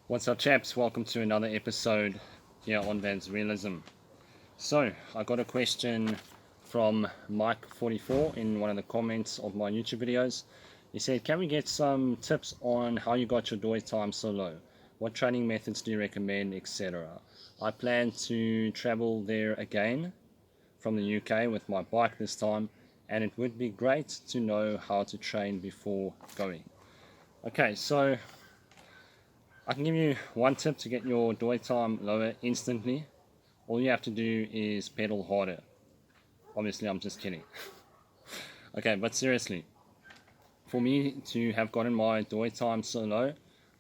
What's up, chaps? Welcome to another episode here on Zweelism. So, I got a question from Mike44 in one of the comments of my YouTube videos. He said, can we get some tips on how you got your Doi time so low? What training methods do you recommend, etc.? I plan to travel there again from the UK with my bike this time, and it would be great to know how to train before going. Okay, so I can give you one tip to get your Doi time lower instantly. All you have to do is pedal harder. Obviously, I'm just kidding. Okay, but seriously, for me to have gotten my Doi time so low,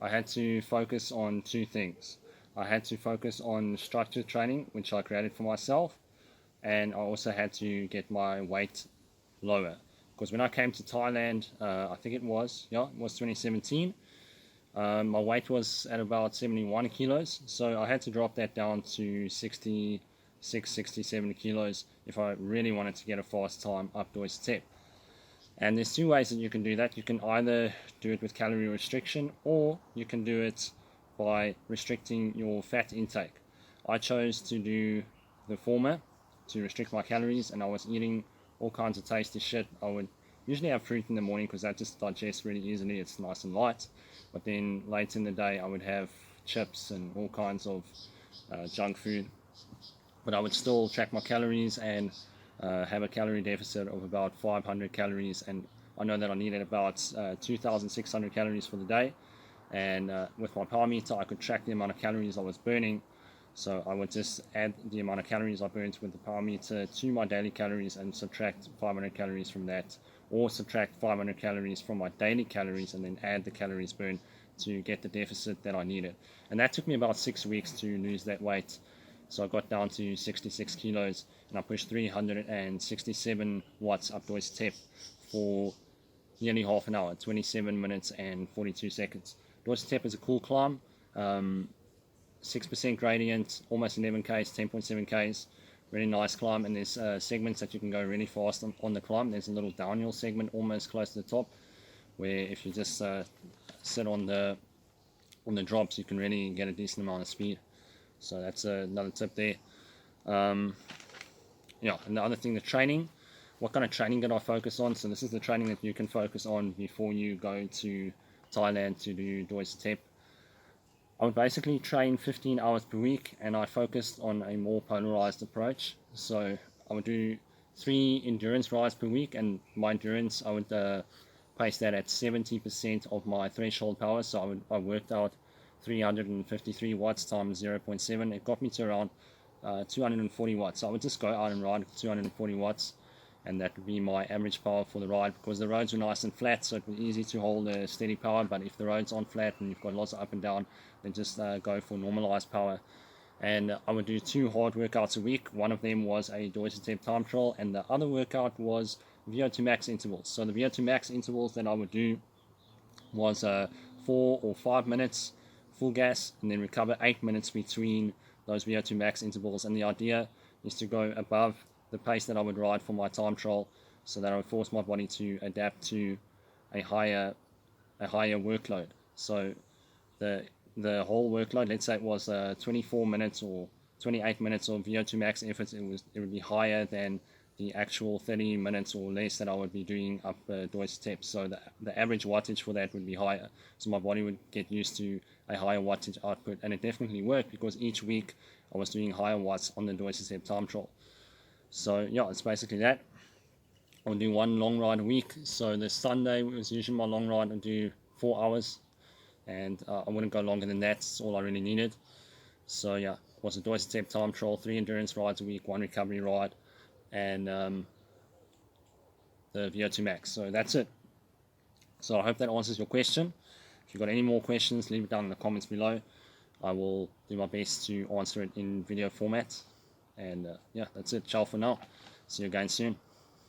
I had to focus on two things. I had to focus on structured training, which I created for myself, and I also had to get my weight lower. Because when I came to Thailand, I think it was 2017, my weight was at about 71 kilos, so I had to drop that down to 66, 67 kilos if I really wanted to get a fast time up Doi Suthep. And there's two ways that you can do that. You can either do it with calorie restriction, or you can do it by restricting your fat intake. I chose to do the former, to restrict my calories, and I was eating all kinds of tasty shit. I would usually have fruit in the morning because that just digests really easily, it's nice and light. But then late in the day I would have chips and all kinds of junk food. But I would still track my calories and have a calorie deficit of about 500 calories, and I know that I needed about 2,600 calories for the day. And with my power meter I could track the amount of calories I was burning. So I would just add the amount of calories I burnt with the power meter to my daily calories and subtract 500 calories from that, or subtract 500 calories from my daily calories and then add the calories burned to get the deficit that I needed. And that took me about 6 weeks to lose that weight. So I got down to 66 kilos and I pushed 367 watts up Doi Suthep for nearly half an hour, 27 minutes and 42 seconds. Doi Suthep is a cool climb. 6% gradient, almost 11 k's, 10.7 k's, really nice climb. And there's segments that you can go really fast on the climb. There's a little downhill segment almost close to the top, where if you just sit on the drops, you can really get a decent amount of speed. So that's another tip there. And the other thing, the training. What kind of training did I focus on? So this is the training that you can focus on before you go to Thailand to do Doi Suthep. I would basically train 15 hours per week, and I focused on a more polarized approach. So I would do 3 endurance rides per week, and my endurance I would place that at 70% of my threshold power. So I worked out 353 watts times 0.7. It got me to around 240 watts. So I would just go out and ride at 240 watts, and that would be my average power for the ride, because the roads were nice and flat, so it was easy to hold a steady power. But if the roads aren't flat and you've got lots of up and down, then just go for normalized power. And I would do 2 hard workouts a week. One of them was a Doi Suthep time trial, and the other workout was VO2 max intervals. So the VO2 max intervals that I would do was 4 or 5 minutes full gas, and then recover 8 minutes between those VO2 max intervals. And the idea is to go above the pace that I would ride for my time trial, so that I would force my body to adapt to a higher workload. So the whole workload, let's say it was 24 minutes or 28 minutes of VO2 max efforts, it would be higher than the actual 30 minutes or less that I would be doing up Doi Suthep. So the average wattage for that would be higher. So my body would get used to a higher wattage output, and it definitely worked, because each week I was doing higher watts on the Doi Suthep time trial. So yeah, it's basically that. I'll do 1 long ride a week. So the Sunday was usually my long ride. I'll do 4 hours, and I wouldn't go longer than that. That's all I really needed. So yeah, it was a Doi Suthep time trial, 3 endurance rides a week, 1 recovery ride, and the VO2 max. So that's it. So I hope that answers your question. If you've got any more questions, leave it down in the comments below. I will do my best to answer it in video format. And yeah, that's it. Ciao for now. See you again soon.